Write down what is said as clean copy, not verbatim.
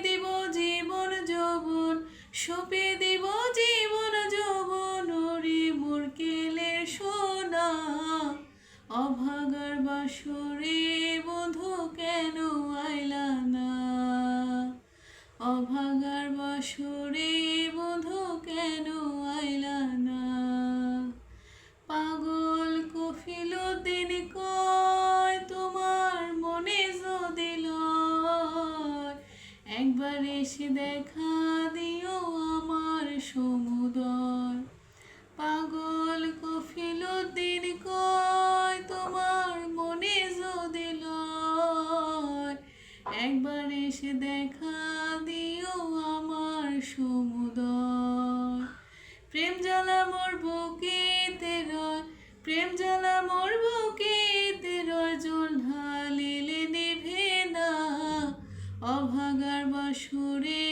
দিব জীবন যৌবন, সঁপে দিব জীবন যৌবন, ওরে মোর কেলের সোনা। অভাগার বাসরে বধূ কেন আইলা না, অভাগার বাসরে বধূ কেন আইলা না। পাগল কফিলুদ্দিন কয় তোমার মনে যদি লয়, একবার এসে দেখা দিও আমার সমুদয়। পাগল কফিলুদ্দিন কয় তোমার মনে যদি লয়, একবার এসে দেখা দিও আমার সমুদয়। প্রেম জ্বালা মোর বুকেতে রয়, প্রেম জ্বালা মোর বুকেতে রয়, জল ঢালিলে নিভে না। অভাগার বাসরে